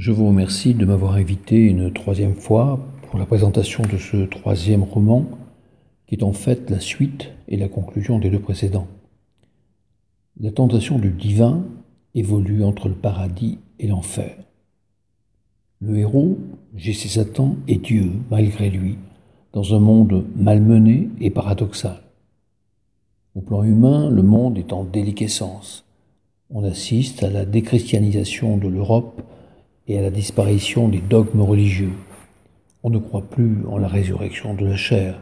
Je vous remercie de m'avoir invité une troisième fois pour la présentation de ce troisième roman, qui est en fait la suite et la conclusion des deux précédents. La tentation du divin évolue entre le paradis et l'enfer. Le héros, J.C. Satan, est Dieu, malgré lui, dans un monde malmené et paradoxal. Au plan humain, le monde est en déliquescence. On assiste à la déchristianisation de l'Europe et à la disparition des dogmes religieux. On ne croit plus en la résurrection de la chair.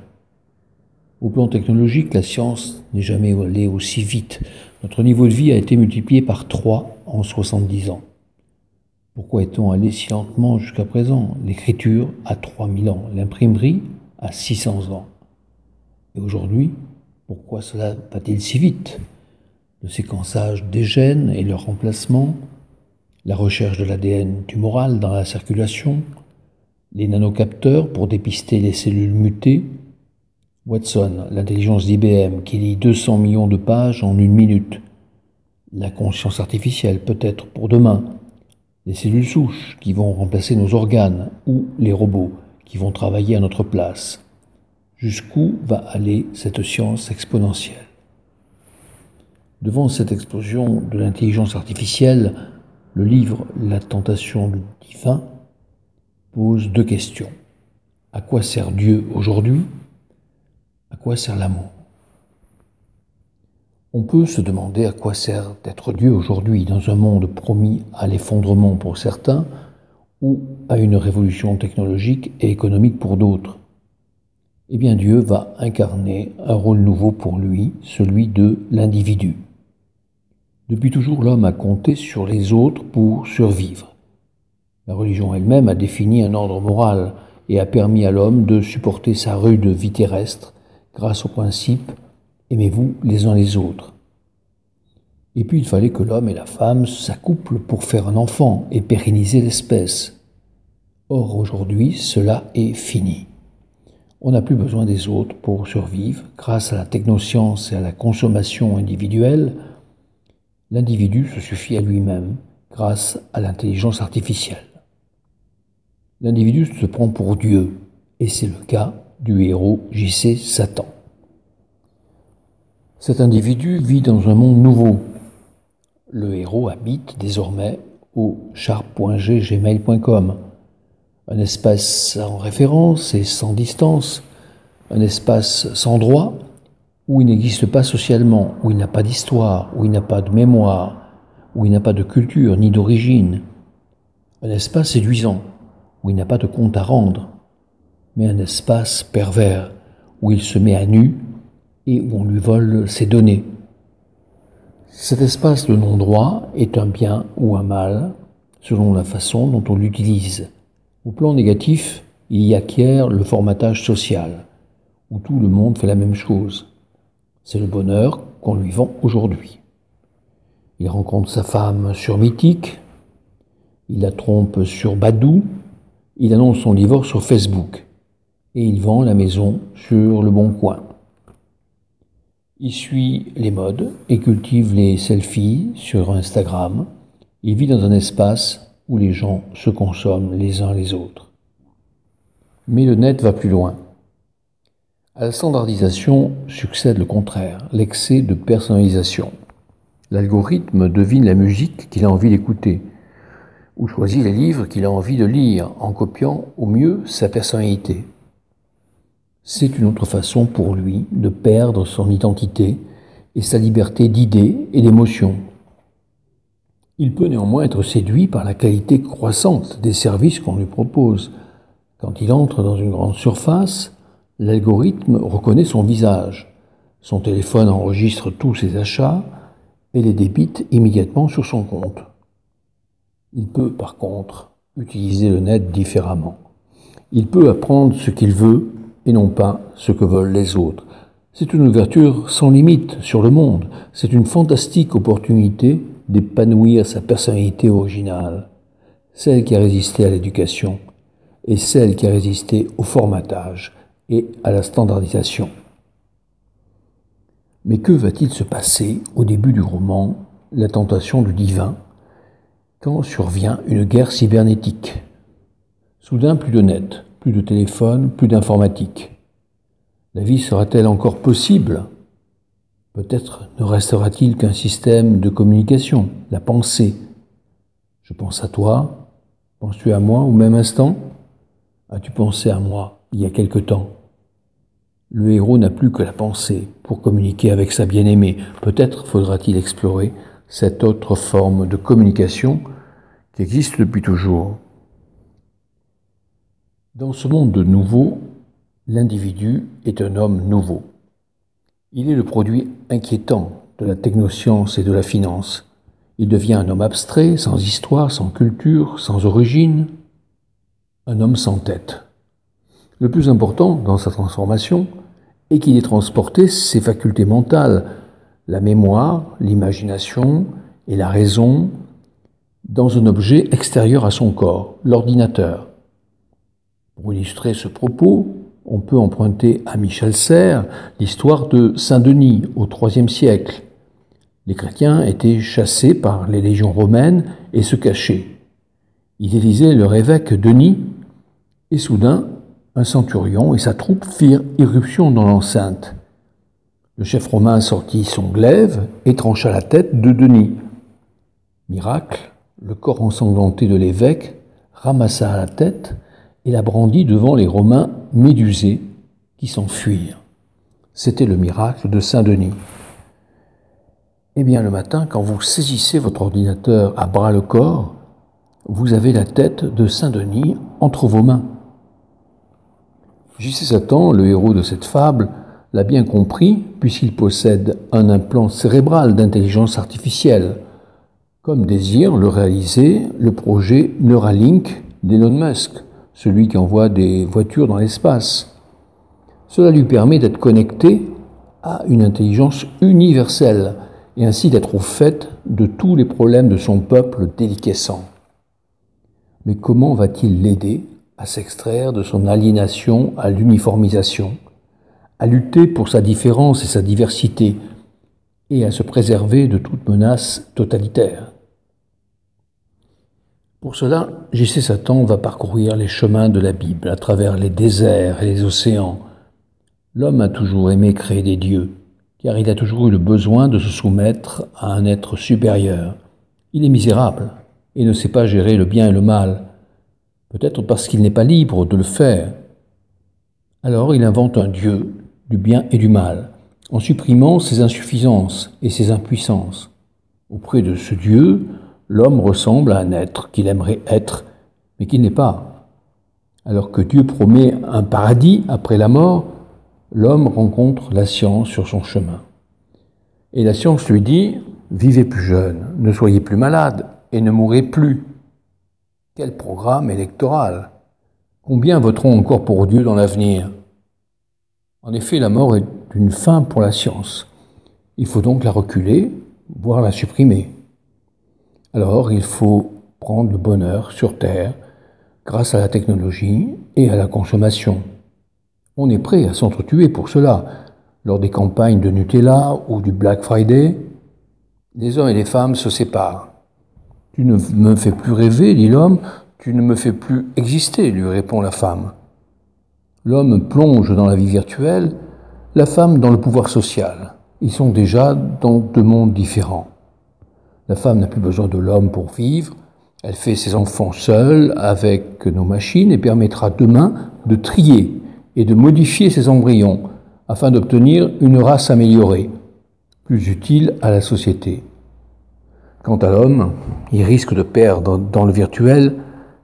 Au plan technologique, la science n'est jamais allée aussi vite. Notre niveau de vie a été multiplié par 3 en 70 ans. Pourquoi est-on allé si lentement jusqu'à présent? L'écriture a 3000 ans, l'imprimerie a 600 ans. Et aujourd'hui, pourquoi cela va-t-il si vite? Le séquençage des gènes et leur remplacement, la recherche de l'ADN tumoral dans la circulation, les nanocapteurs pour dépister les cellules mutées, Watson, l'intelligence d'IBM qui lit 200 millions de pages en 1 minute, la conscience artificielle peut-être pour demain, les cellules souches qui vont remplacer nos organes ou les robots qui vont travailler à notre place. Jusqu'où va aller cette science exponentielle? Devant cette explosion de l'intelligence artificielle, le livre La tentation du divin pose 2 questions. À quoi sert Dieu aujourd'hui? À quoi sert l'amour? On peut se demander à quoi sert d'être Dieu aujourd'hui dans un monde promis à l'effondrement pour certains ou à une révolution technologique et économique pour d'autres. Eh bien, Dieu va incarner un rôle nouveau pour lui, celui de l'individu. Depuis toujours, l'homme a compté sur les autres pour survivre. La religion elle-même a défini un ordre moral et a permis à l'homme de supporter sa rude vie terrestre grâce au principe « aimez-vous les uns les autres ». Et puis il fallait que l'homme et la femme s'accouplent pour faire un enfant et pérenniser l'espèce. Or aujourd'hui, cela est fini. On n'a plus besoin des autres pour survivre. Grâce à la technoscience et à la consommation individuelle, l'individu se suffit à lui-même grâce à l'intelligence artificielle. L'individu se prend pour Dieu, et c'est le cas du héros J.C. Satan. Cet individu vit dans un monde nouveau. Le héros habite désormais au sharp.gmail.com, un espace sans référence et sans distance, un espace sans droit, où il n'existe pas socialement, où il n'a pas d'histoire, où il n'a pas de mémoire, où il n'a pas de culture ni d'origine. Un espace séduisant, où il n'a pas de compte à rendre, mais un espace pervers, où il se met à nu et où on lui vole ses données. Cet espace de non-droit est un bien ou un mal, selon la façon dont on l'utilise. Au plan négatif, il y acquiert le formatage social, où tout le monde fait la même chose. C'est le bonheur qu'on lui vend aujourd'hui. Il rencontre sa femme sur Mythique, il la trompe sur Badoo, il annonce son divorce sur Facebook et il vend la maison sur Le Bon Coin. Il suit les modes et cultive les selfies sur Instagram. Il vit dans un espace où les gens se consomment les uns les autres. Mais le net va plus loin. À la standardisation succède le contraire, l'excès de personnalisation. L'algorithme devine la musique qu'il a envie d'écouter, ou choisit les livres qu'il a envie de lire, en copiant au mieux sa personnalité. C'est une autre façon pour lui de perdre son identité et sa liberté d'idées et d'émotions. Il peut néanmoins être séduit par la qualité croissante des services qu'on lui propose. Quand il entre dans une grande surface, l'algorithme reconnaît son visage. Son téléphone enregistre tous ses achats et les débite immédiatement sur son compte. Il peut, par contre, utiliser le net différemment. Il peut apprendre ce qu'il veut et non pas ce que veulent les autres. C'est une ouverture sans limite sur le monde. C'est une fantastique opportunité d'épanouir sa personnalité originale, celle qui a résisté à l'éducation et celle qui a résisté au formatage et à la standardisation. Mais que va-t-il se passer au début du roman La tentation du divin, quand survient une guerre cybernétique. Soudain, plus de net, plus de téléphone, plus d'informatique. La vie sera-t-elle encore possible? Peut-être ne restera-t-il qu'un système de communication, la pensée. Je pense à toi, penses-tu à moi au même instant? As-tu pensé à moi il y a quelque temps? Le héros n'a plus que la pensée pour communiquer avec sa bien-aimée. Peut-être faudra-t-il explorer cette autre forme de communication qui existe depuis toujours. Dans ce monde nouveau, l'individu est un homme nouveau. Il est le produit inquiétant de la technoscience et de la finance. Il devient un homme abstrait, sans histoire, sans culture, sans origine, un homme sans tête. Le plus important dans sa transformation est qu'il ait transporté ses facultés mentales, la mémoire, l'imagination et la raison, dans un objet extérieur à son corps, l'ordinateur. Pour illustrer ce propos, on peut emprunter à Michel Serres l'histoire de Saint-Denis au IIIe siècle. Les chrétiens étaient chassés par les légions romaines et se cachaient. Ils élisaient leur évêque Denis, et soudain, un centurion et sa troupe firent irruption dans l'enceinte. Le chef romain sortit son glaive et trancha la tête de Denis. Miracle, le corps ensanglanté de l'évêque ramassa la tête et la brandit devant les Romains médusés qui s'enfuirent. C'était le miracle de Saint-Denis. Eh bien, le matin, quand vous saisissez votre ordinateur à bras-le-corps, vous avez la tête de Saint-Denis entre vos mains. J.C. Satan, le héros de cette fable, l'a bien compris puisqu'il possède un implant cérébral d'intelligence artificielle, comme désire le réaliser le projet Neuralink d'Elon Musk, celui qui envoie des voitures dans l'espace. Cela lui permet d'être connecté à une intelligence universelle et ainsi d'être au fait de tous les problèmes de son peuple déliquescent. Mais comment va-t-il l'aider à s'extraire de son aliénation à l'uniformisation, à lutter pour sa différence et sa diversité, et à se préserver de toute menace totalitaire? Pour cela, J.C. Satan va parcourir les chemins de la Bible, à travers les déserts et les océans. L'homme a toujours aimé créer des dieux, car il a toujours eu le besoin de se soumettre à un être supérieur. Il est misérable et ne sait pas gérer le bien et le mal, peut-être parce qu'il n'est pas libre de le faire. Alors il invente un Dieu du bien et du mal, en supprimant ses insuffisances et ses impuissances. Auprès de ce Dieu, l'homme ressemble à un être qu'il aimerait être, mais qu'il n'est pas. Alors que Dieu promet un paradis après la mort, l'homme rencontre la science sur son chemin. Et la science lui dit « Vivez plus jeune, ne soyez plus malade et ne mourrez plus ». Quel programme électoral! Combien voteront encore pour Dieu dans l'avenir? En effet, la mort est une fin pour la science. Il faut donc la reculer, voire la supprimer. Alors, il faut prendre le bonheur sur Terre grâce à la technologie et à la consommation. On est prêt à s'entretuer pour cela. Lors des campagnes de Nutella ou du Black Friday, les hommes et les femmes se séparent. « Tu ne me fais plus rêver, dit l'homme, tu ne me fais plus exister, lui répond la femme. L'homme plonge dans la vie virtuelle, la femme dans le pouvoir social. Ils sont déjà dans deux mondes différents. La femme n'a plus besoin de l'homme pour vivre, elle fait ses enfants seule avec nos machines et permettra demain de trier et de modifier ses embryons afin d'obtenir une race améliorée, plus utile à la société. Quant à l'homme, il risque de perdre dans le virtuel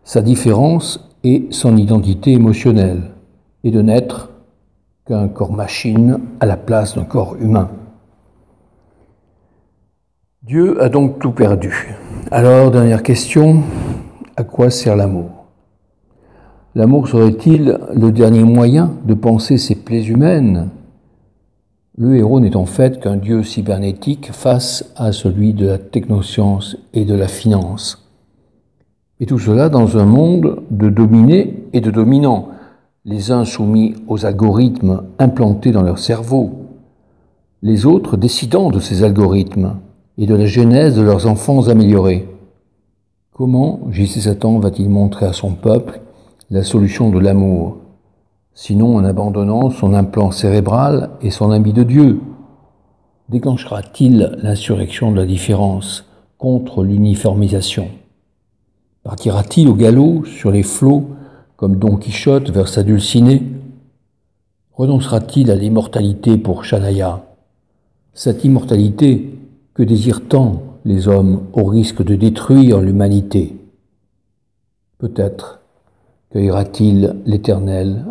sa différence et son identité émotionnelle, et de n'être qu'un corps machine à la place d'un corps humain. Dieu a donc tout perdu. Alors, dernière question, à quoi sert l'amour? L'amour serait-il le dernier moyen de panser ses plaies humaines? Le héros n'est en fait qu'un dieu cybernétique face à celui de la technoscience et de la finance. Et tout cela dans un monde de dominés et de dominants, les uns soumis aux algorithmes implantés dans leur cerveau, les autres décidant de ces algorithmes et de la genèse de leurs enfants améliorés. Comment J.C. Satan va-t-il montrer à son peuple la solution de l'amour, sinon en abandonnant son implant cérébral et son habit de Dieu? Déclenchera-t-il l'insurrection de la différence contre l'uniformisation? Partira-t-il au galop sur les flots comme Don Quichotte vers sa Dulcinée? Renoncera-t-il à l'immortalité pour Shania? Cette immortalité que désirent tant les hommes au risque de détruire l'humanité? Peut-être cueillera-t-il l'Éternel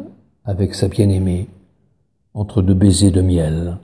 avec sa bien-aimée entre deux baisers de miel.